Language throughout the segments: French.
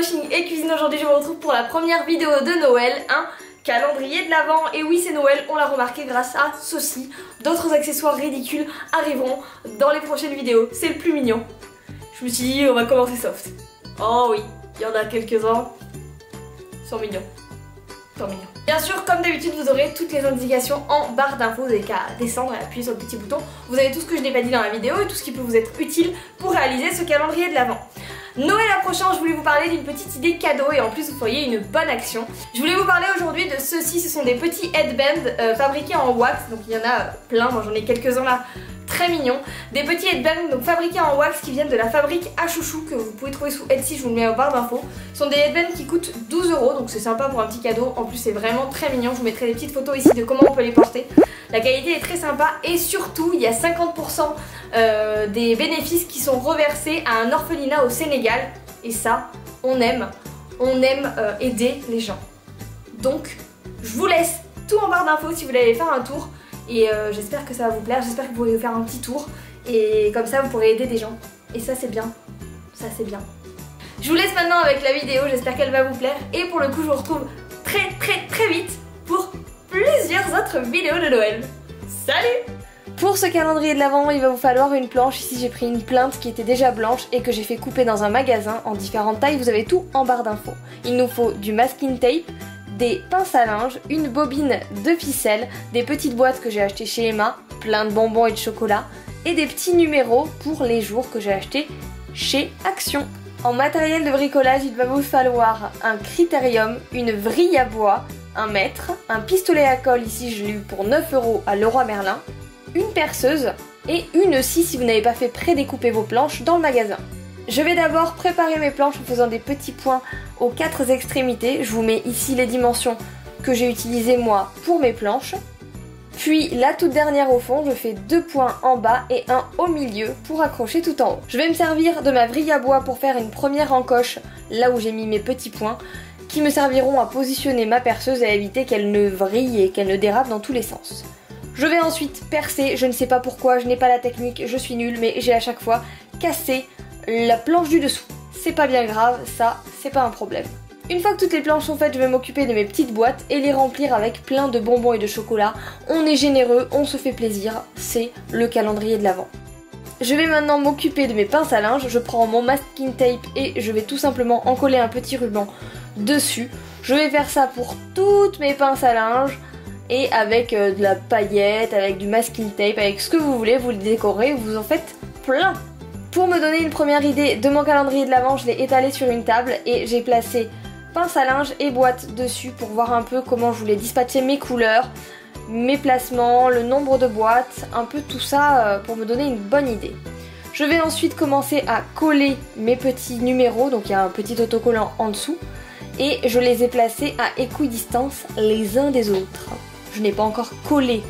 Washing et Cuisine. Aujourd'hui je vous retrouve pour la première vidéo de Noël, un calendrier de l'Avent. Et oui, c'est Noël, on l'a remarqué grâce à ceci. D'autres accessoires ridicules arriveront dans les prochaines vidéos, c'est le plus mignon. Je me suis dit on va commencer soft. Oh oui, il y en a quelques-uns, ils sont mignons. Bien sûr, comme d'habitude, vous aurez toutes les indications en barre d'infos. Vous n'avez qu'à descendre et appuyer sur le petit bouton. Vous avez tout ce que je n'ai pas dit dans la vidéo et tout ce qui peut vous être utile pour réaliser ce calendrier de l'Avent. Noël approchant, je voulais vous parler d'une petite idée cadeau et en plus vous feriez une bonne action. Je voulais vous parler aujourd'hui de ceux-ci. Ce sont des petits headbands fabriqués en wax. Donc il y en a plein, moi j'en ai quelques-uns là. Très mignon, des petits headbands donc fabriqués en wax qui viennent de la fabrique à chouchou que vous pouvez trouver sous Etsy, je vous le mets en barre d'infos. Ce sont des headbands qui coûtent 12 € donc c'est sympa pour un petit cadeau. En plus c'est vraiment très mignon, je vous mettrai des petites photos ici de comment on peut les porter. La qualité est très sympa et surtout il y a 50% des bénéfices qui sont reversés à un orphelinat au Sénégal. Et ça, on aime aider les gens. Donc je vous laisse tout en barre d'infos si vous voulez aller faire un tour. Et j'espère que ça va vous plaire, j'espère que vous pourrez faire un petit tour et comme ça vous pourrez aider des gens. Et ça c'est bien, ça c'est bien. Je vous laisse maintenant avec la vidéo, j'espère qu'elle va vous plaire. Et pour le coup je vous retrouve très vite pour plusieurs autres vidéos de Noël. Salut! Pour ce calendrier de l'Avent, il va vous falloir une planche. Ici j'ai pris une plinthe qui était déjà blanche et que j'ai fait couper dans un magasin en différentes tailles. Vous avez tout en barre d'infos. Il nous faut du masking tape, des pinces à linge, une bobine de ficelle, des petites boîtes que j'ai achetées chez Emma, plein de bonbons et de chocolat, et des petits numéros pour les jours que j'ai achetés chez Action. En matériel de bricolage, il va vous falloir un critérium, une vrille à bois, un mètre, un pistolet à colle, ici je l'ai eu pour 9 € à Leroy Merlin, une perceuse et une scie si vous n'avez pas fait pré-découper vos planches dans le magasin. Je vais d'abord préparer mes planches en faisant des petits points aux 4 extrémités. Je vous mets ici les dimensions que j'ai utilisées moi pour mes planches. Puis la toute dernière au fond, je fais 2 points en bas et un au milieu pour accrocher tout en haut. Je vais me servir de ma vrille à bois pour faire une première encoche là où j'ai mis mes petits points qui me serviront à positionner ma perceuse et à éviter qu'elle ne vrille et qu'elle ne dérape dans tous les sens. Je vais ensuite percer, je ne sais pas pourquoi, je n'ai pas la technique, je suis nulle, mais j'ai à chaque fois cassé la planche du dessous. C'est pas bien grave, ça, c'est pas un problème. Une fois que toutes les planches sont faites, je vais m'occuper de mes petites boîtes et les remplir avec plein de bonbons et de chocolat. On est généreux, on se fait plaisir, c'est le calendrier de l'Avent. Je vais maintenant m'occuper de mes pinces à linge, je prends mon masking tape et je vais tout simplement en coller un petit ruban dessus. Je vais faire ça pour toutes mes pinces à linge et avec de la paillette, avec du masking tape, avec ce que vous voulez, vous le décorez, vous en faites plein. Pour me donner une première idée de mon calendrier de l'Avent, je l'ai étalé sur une table et j'ai placé pince à linge et boîte dessus pour voir un peu comment je voulais dispatcher mes couleurs, mes placements, le nombre de boîtes, un peu tout ça pour me donner une bonne idée. Je vais ensuite commencer à coller mes petits numéros, donc il y a un petit autocollant en dessous, et je les ai placés à équidistance les uns des autres. Je n'ai pas encore collé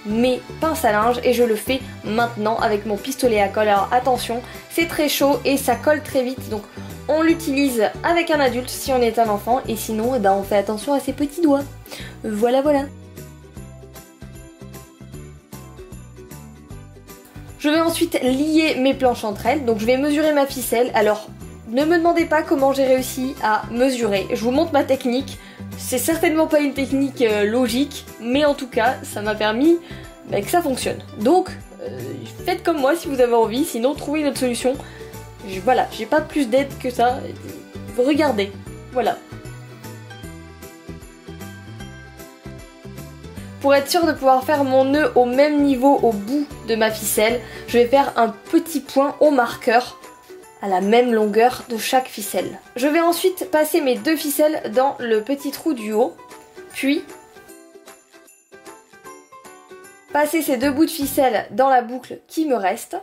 mes pinces à linge et je le fais maintenant avec mon pistolet à colle. Alors attention, c'est très chaud et ça colle très vite, donc on l'utilise avec un adulte si on est un enfant et sinon eh ben, on fait attention à ses petits doigts. Voilà. Je vais ensuite lier mes planches entre elles, donc je vais mesurer ma ficelle. Alors ne me demandez pas comment j'ai réussi à mesurer, je vous montre ma technique. C'est certainement pas une technique logique, mais en tout cas, ça m'a permis que ça fonctionne. Donc, faites comme moi si vous avez envie, sinon trouvez une autre solution. Voilà, j'ai pas plus d'aide que ça. Regardez, voilà. Pour être sûre de pouvoir faire mon nœud au même niveau au bout de ma ficelle, je vais faire un petit point au marqueur à la même longueur de chaque ficelle. Je vais ensuite passer mes 2 ficelles dans le petit trou du haut, puis passer ces 2 bouts de ficelle dans la boucle qui me reste.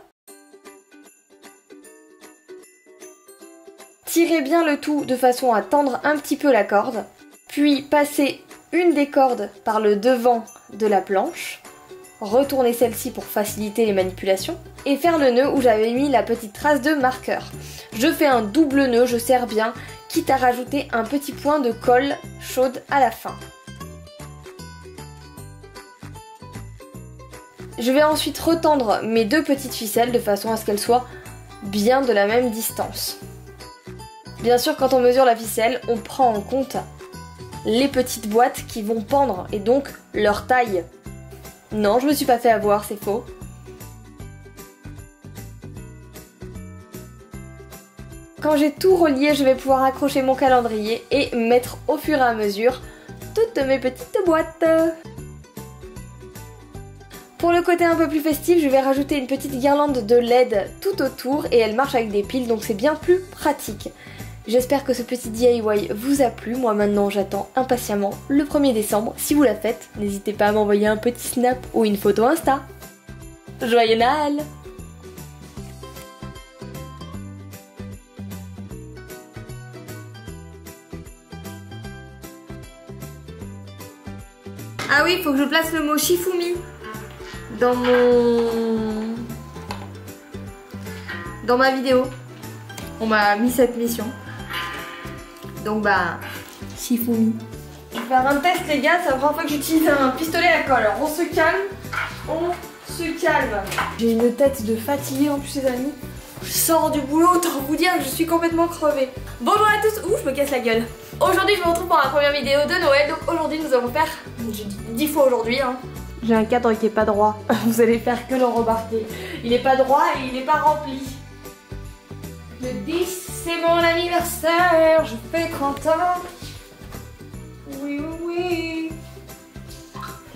Tirez bien le tout de façon à tendre un petit peu la corde, puis passer une des cordes par le devant de la planche, retourner celle-ci pour faciliter les manipulations, et faire le nœud où j'avais mis la petite trace de marqueur. Je fais un double nœud, je serre bien, quitte à rajouter un petit point de colle chaude à la fin. Je vais ensuite retendre mes 2 petites ficelles de façon à ce qu'elles soient bien de la même distance. Bien sûr, quand on mesure la ficelle, on prend en compte les petites boîtes qui vont pendre et donc leur taille. Non, je me suis pas fait avoir, c'est faux. Quand j'ai tout relié, je vais pouvoir accrocher mon calendrier et mettre au fur et à mesure toutes mes petites boîtes. Pour le côté un peu plus festif, je vais rajouter une petite guirlande de LED tout autour et elle marche avec des piles donc c'est bien plus pratique. J'espère que ce petit DIY vous a plu. Moi maintenant j'attends impatiemment le 1er décembre. Si vous la faites, n'hésitez pas à m'envoyer un petit snap ou une photo Insta. Joyeux Noël! Ah oui, il faut que je place le mot Shifumi dans ma vidéo. On m'a mis cette mission. Donc bah, Shifumi. Je vais faire un test les gars, c'est la première fois que j'utilise un pistolet à colle. Alors on se calme. J'ai une tête de fatiguée en plus les amis. Je sors du boulot, autant vous dire que je suis complètement crevée. Bonjour à tous, ouh je me casse la gueule. Aujourd'hui je vous retrouve pour la première vidéo de Noël. Donc aujourd'hui nous allons faire, j'ai dit 10 fois aujourd'hui hein. J'ai un cadre qui est pas droit, vous allez faire que le remarquer. Il est pas droit et il est pas rempli. Le 10 c'est mon anniversaire, je fais 30 ans. Oui oui oui,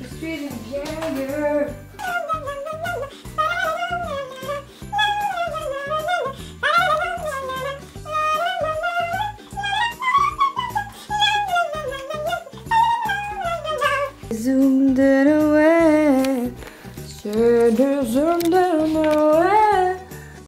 je suis une vieille. Zoom de Noël, c'est le zoom de